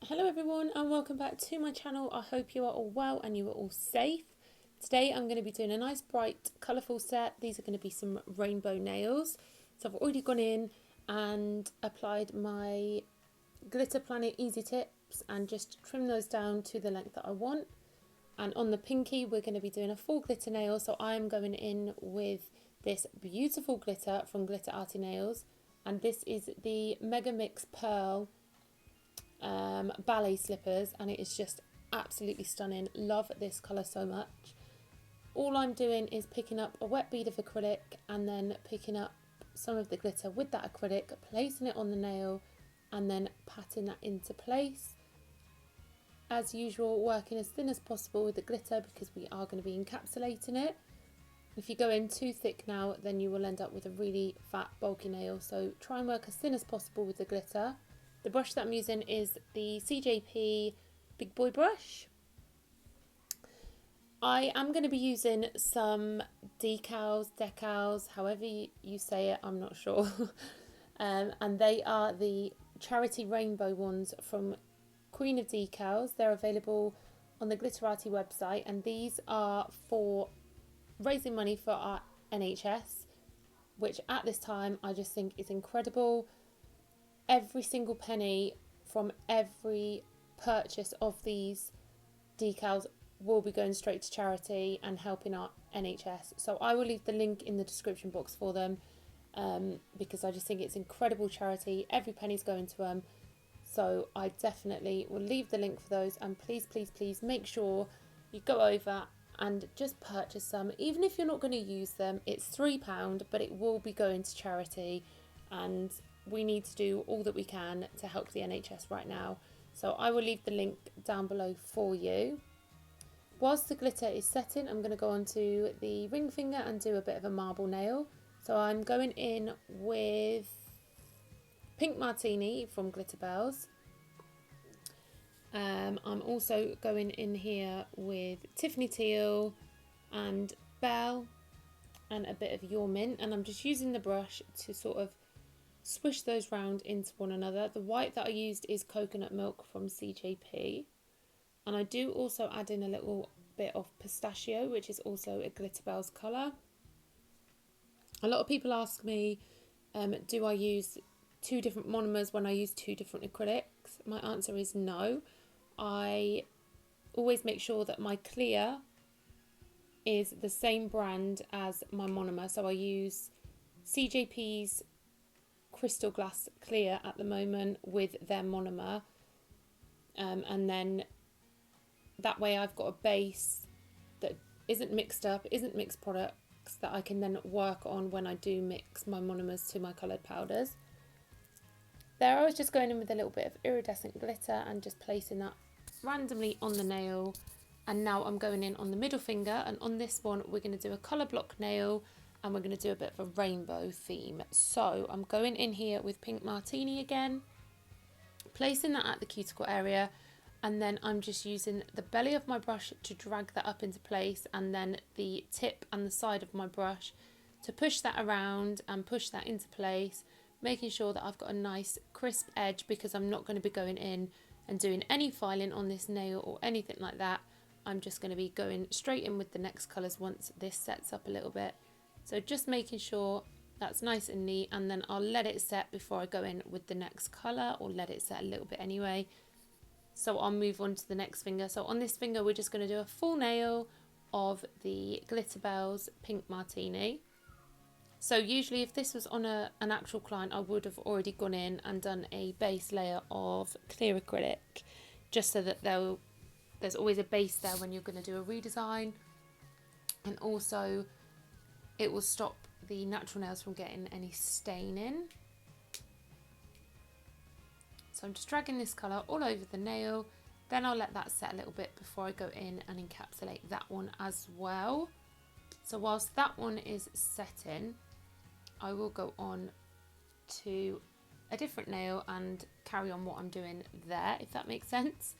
Hello everyone and welcome back to my channel. I hope you are all well and you are all safe. Today I'm going to be doing a nice bright colourful set. These are going to be some rainbow nails. So I've already gone in and applied my Glitter Planet Easy Tips and just trim those down to the length that I want. And on the pinky we're going to be doing a full glitter nail, so I'm going in with this beautiful glitter from Glitterarty nails, and this is the Mega Mix Pearl ballet slippers, and it is just absolutely stunning. Love this colour so much. All I'm doing is picking up a wet bead of acrylic and then picking up some of the glitter with that acrylic, placing it on the nail and then patting that into place. As usual, working as thin as possible with the glitter because we are going to be encapsulating it. If you go in too thick now, then you will end up with a really fat bulky nail, so try and work as thin as possible with the glitter. The brush that I'm using is the CJP Big Boy brush. I am going to be using some decals, however you say it, I'm not sure. And they are the charity rainbow ones from Queen of Decals. They're available on the Glitterarty website, and these are for raising money for our NHS, which at this time I just think is incredible. Every single penny from every purchase of these decals will be going straight to charity and helping our NHS. So I will leave the link in the description box for them because I just think it's incredible charity. Every penny's going to them. So I definitely will leave the link for those, and please, please, please make sure you go over and just purchase some. Even if you're not going to use them, it's £3, but it will be going to charity, and we need to do all that we can to help the NHS right now. So I will leave the link down below for you. Whilst the glitter is setting, I'm going to go on to the ring finger and do a bit of a marble nail. So I'm going in with Pink Martini from Glitterbels. I'm also going in here with Tiffany Teal and Belle and a bit of Your Mint, and I'm just using the brush to sort of swish those round into one another. The white that I used is Coconut Milk from CJP, and I do also add in a little bit of pistachio, which is also a Glitterbels colour. A lot of people ask me, do I use two different monomers when I use two different acrylics? My answer is no. I always make sure that my clear is the same brand as my monomer. So I use CJP's Crystal Glass Clear at the moment with their monomer, and then that way I've got a base that isn't mixed up, isn't mixed products, that I can then work on when I do mix my monomers to my coloured powders. There I was just going in with a little bit of iridescent glitter and just placing that randomly on the nail. And now I'm going in on the middle finger, and on this one we're going to do a colour block nail and we're going to do a bit of a rainbow theme. So I'm going in here with Pink Martini again, placing that at the cuticle area, and then I'm just using the belly of my brush to drag that up into place, and then the tip and the side of my brush to push that around and push that into place, making sure that I've got a nice crisp edge, because I'm not going to be going in and doing any filing on this nail or anything like that. I'm just going to be going straight in with the next colours once this sets up a little bit. So just making sure that's nice and neat, and then I'll let it set before I go in with the next colour, or let it set a little bit anyway. So I'll move on to the next finger. So on this finger we're just going to do a full nail of the Glitterbels Pink Martini. So usually if this was on an actual client, I would have already gone in and done a base layer of clear acrylic, just so that there's always a base there when you're going to do a redesign, and also it will stop the natural nails from getting any staining. So I'm just dragging this colour all over the nail, then I'll let that set a little bit before I go in and encapsulate that one as well. So whilst that one is setting, I will go on to a different nail and carry on what I'm doing there, if that makes sense.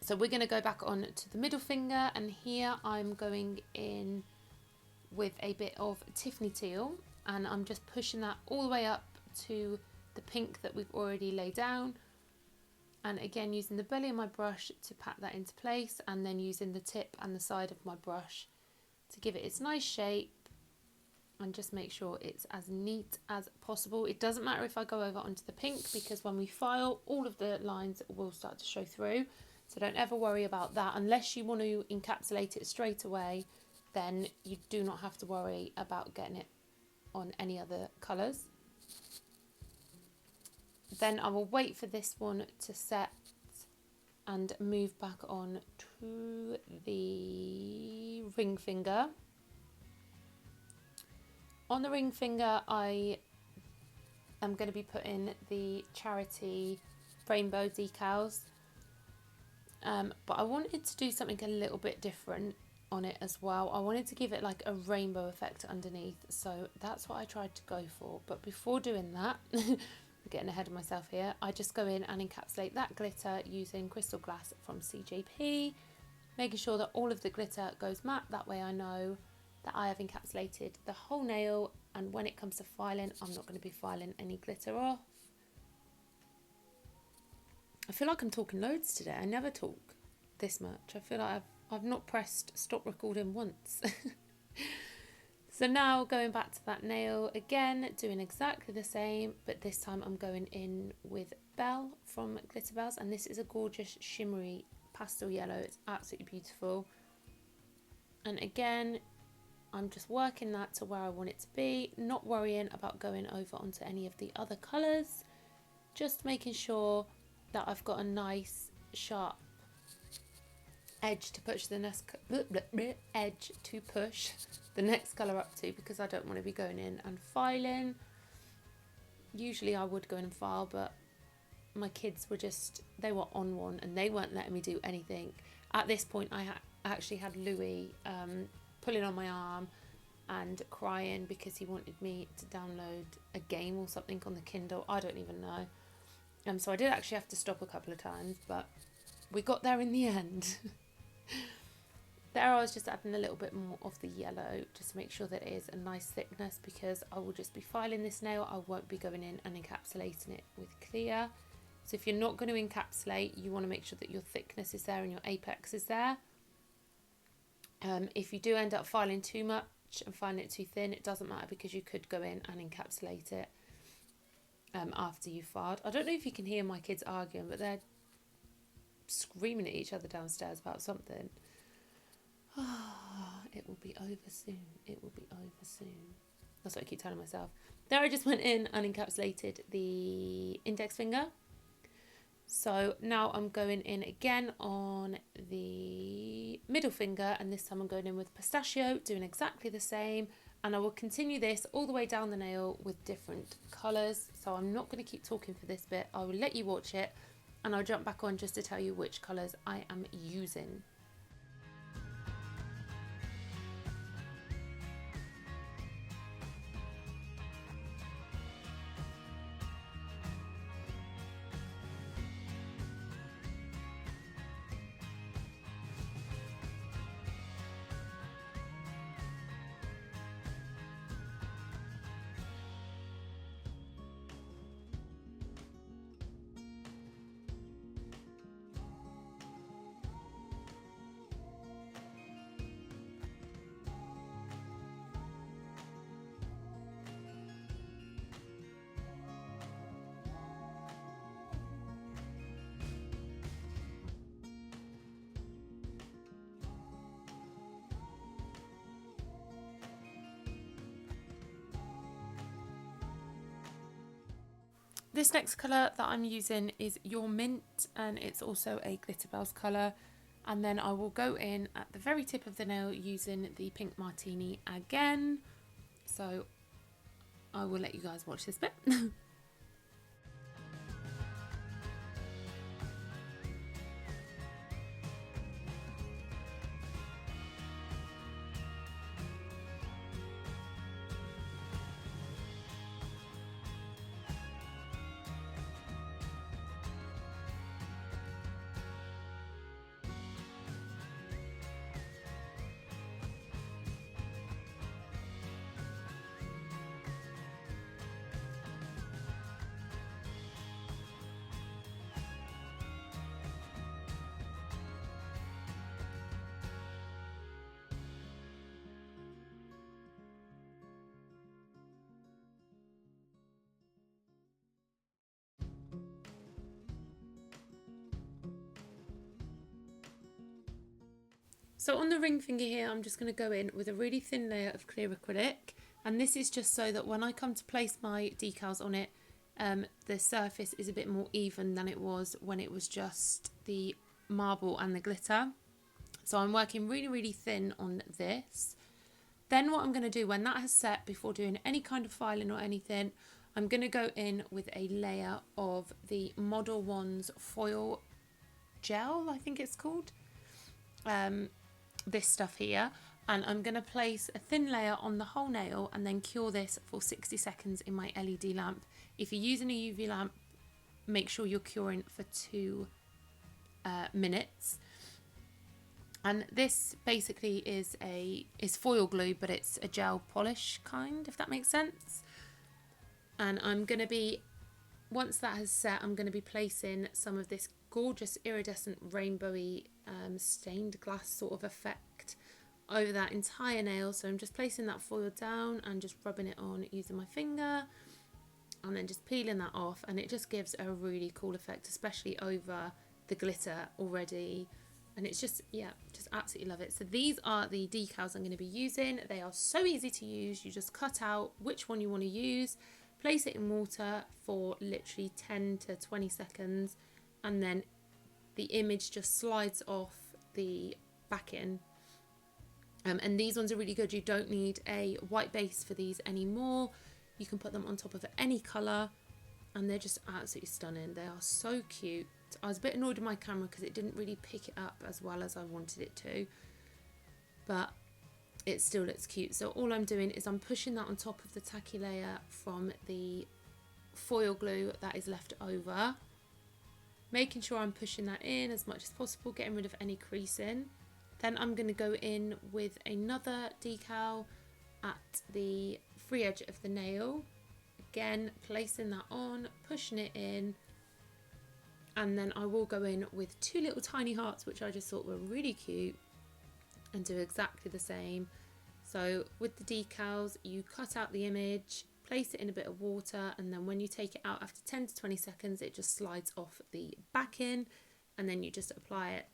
So we're going to go back on to the middle finger, and here I'm going in with a bit of Tiffany Teal, and I'm just pushing that all the way up to the pink that we've already laid down, And again, using the belly of my brush to pat that into place, and then using the tip and the side of my brush to give it its nice shape and just make sure it's as neat as possible. It doesn't matter if I go over onto the pink, because when we file, all of the lines will start to show through. So don't ever worry about that. Unless you want to encapsulate it straight away, then you do not have to worry about getting it on any other colours. Then I will wait for this one to set and move back on to the ring finger. On the ring finger, I am going to be putting the charity rainbow decals, but I wanted to do something a little bit different on it as well. I wanted to give it like a rainbow effect underneath, so that's what I tried to go for. But before doing that, I'm getting ahead of myself here, I just go in and encapsulate that glitter using crystal glass from CJP, making sure that all of the glitter goes matte. That way I know that I have encapsulated the whole nail, and when it comes to filing, I'm not going to be filing any glitter off. I feel like I'm talking loads today. I never talk this much. I feel like I've not pressed stop recording once. So now going back to that nail again, doing exactly the same, but this time I'm going in with Belle from Glitterbels, and this is a gorgeous shimmery pastel yellow. It's absolutely beautiful. And again, I'm just working that to where I want it to be, not worrying about going over onto any of the other colours, just making sure that I've got a nice sharp edge to push the next colour up to, because I don't want to be going in and filing. Usually I would go in and file, but my kids were they were on one and they weren't letting me do anything. At this point I actually had Louis pulling on my arm and crying because he wanted me to download a game or something on the Kindle. I don't even know. So I did actually have to stop a couple of times, but we got there in the end. There I was just adding a little bit more of the yellow just to make sure that it is a nice thickness, because I will just be filing this nail. I won't be going in and encapsulating it with clear. So if you're not going to encapsulate, you want to make sure that your thickness is there and your apex is there. If you do end up filing too much and filing it too thin, it doesn't matter, because you could go in and encapsulate it after you filed. I don't know if you can hear my kids arguing, but they're screaming at each other downstairs about something. It will be over soon. It will be over soon. That's what I keep telling myself. There I just went in and encapsulated the index finger. So now I'm going in again on the middle finger, and this time I'm going in with pistachio, doing exactly the same, and I will continue this all the way down the nail with different colours. So I'm not going to keep talking for this bit. I will let you watch it, and I'll jump back on just to tell you which colours I am using. This next colour that I'm using is Your Mint, and it's also a Glitterbels colour. And then I will go in at the very tip of the nail using the pink martini again. So I will let you guys watch this bit. So on the ring finger here, I'm just going to go in with a really thin layer of clear acrylic. And this is just so that when I come to place my decals on it, the surface is a bit more even than it was when it was just the marble and the glitter. So I'm working really, really thin on this. Then what I'm going to do when that has set, before doing any kind of filing or anything, I'm going to go in with a layer of the Model Ones foil gel, I think it's called. This stuff here. And I'm going to place a thin layer on the whole nail and then cure this for 60 seconds in my LED lamp. If you're using a UV lamp, make sure you're curing for 2 minutes. And this basically is foil glue, but it's a gel polish kind, if that makes sense. And I'm going to be, once that has set, I'm going to be placing some of this gorgeous iridescent rainbowy stained glass sort of effect over that entire nail. So I'm just placing that foil down and just rubbing it on using my finger and then just peeling that off, and it just gives a really cool effect, especially over the glitter already. And it's just, yeah, just absolutely love it. So these are the decals I'm going to be using. They are so easy to use. You just cut out which one you want to use, place it in water for literally 10 to 20 seconds, and then the image just slides off the backing. And these ones are really good. You don't need a white base for these anymore. You can put them on top of any colour, and they're just absolutely stunning. They are so cute. I was a bit annoyed with my camera because it didn't really pick it up as well as I wanted it to, but it still looks cute. So all I'm doing is I'm pushing that on top of the tacky layer from the foil glue that is left over, making sure I'm pushing that in as much as possible, getting rid of any creasing. Then I'm going to go in with another decal at the free edge of the nail, again placing that on, pushing it in, and then I will go in with 2 little tiny hearts, which I just thought were really cute, and do exactly the same. So with the decals, you cut out the image, place it in a bit of water, and then when you take it out after 10 to 20 seconds, it just slides off the backing, and then you just apply it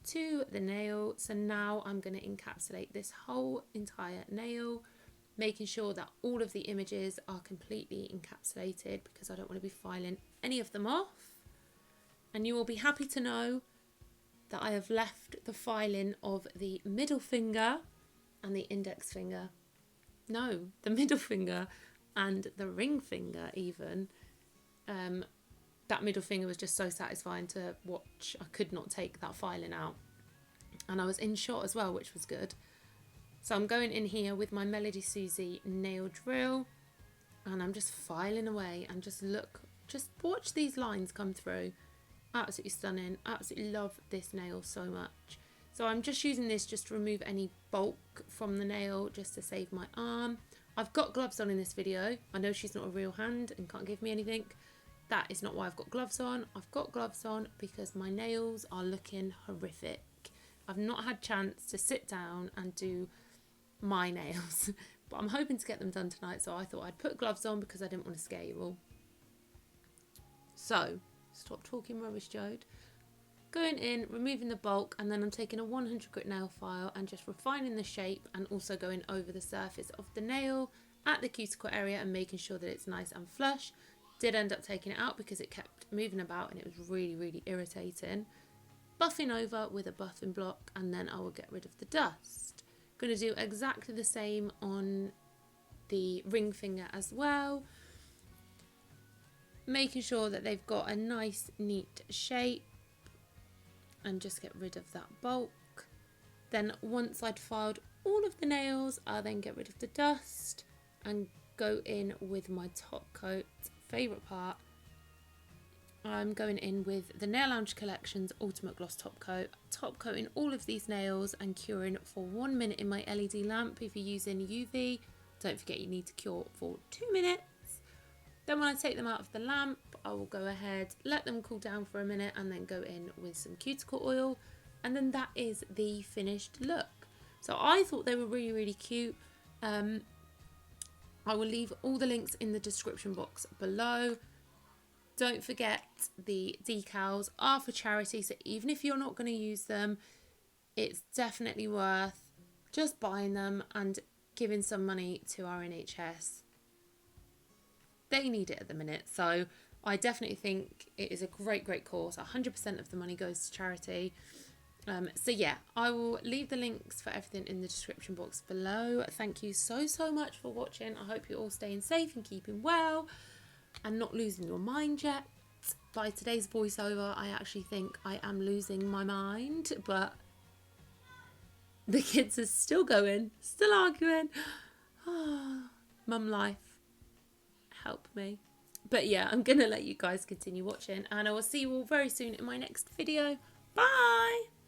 to the nail. So now I'm going to encapsulate this whole entire nail, making sure that all of the images are completely encapsulated because I don't want to be filing any of them off. And you will be happy to know that I have left the filing of the middle finger and the index finger. No, the middle finger and the ring finger even. That middle finger was just so satisfying to watch. I could not take that filing out. And I was in shot as well, which was good. So I'm going in here with my Melody Susie nail drill, and I'm just filing away, and just watch these lines come through. Absolutely stunning. Absolutely love this nail so much. So I'm just using this just to remove any bulk from the nail, just to save my arm. I've got gloves on in this video. I know she's not a real hand and can't give me anything. That is not why I've got gloves on. I've got gloves on because my nails are looking horrific. I've not had chance to sit down and do my nails, but I'm hoping to get them done tonight, so I thought I'd put gloves on because I didn't want to scare you all. So, stop talking rubbish, Jode. Going in, removing the bulk, and then I'm taking a 100 grit nail file and just refining the shape, and also going over the surface of the nail at the cuticle area and making sure that it's nice and flush. Did end up taking it out because it kept moving about and it was really, really irritating. Buffing over with a buffing block, and then I will get rid of the dust. Going to do exactly the same on the ring finger as well, making sure that they've got a nice neat shape, and just get rid of that bulk. Then once I'd filed all of the nails, I'll then get rid of the dust and go in with my top coat. Favourite part, I'm going in with the Nail Lounge Collection's Ultimate Gloss Top coating all of these nails and curing for 1 minute in my LED lamp. If you're using UV, don't forget you need to cure for 2 minutes. Then when I take them out of the lamp, I will go ahead, let them cool down for a minute, and then go in with some cuticle oil, and then that is the finished look. So I thought they were really, really cute. I will leave all the links in the description box below. Don't forget, the decals are for charity, so even if you're not going to use them, it's definitely worth just buying them and giving some money to our NHS. They need it at the minute, so I definitely think it is a great course. 100% of the money goes to charity. So yeah, I will leave the links for everything in the description box below. Thank you so much for watching. I hope you're all staying safe and keeping well and not losing your mind yet. By today's voiceover, I actually think I am losing my mind, but the kids are still going, still arguing. Mum life, help me. But yeah, I'm gonna let you guys continue watching, and I will see you all very soon in my next video. Bye!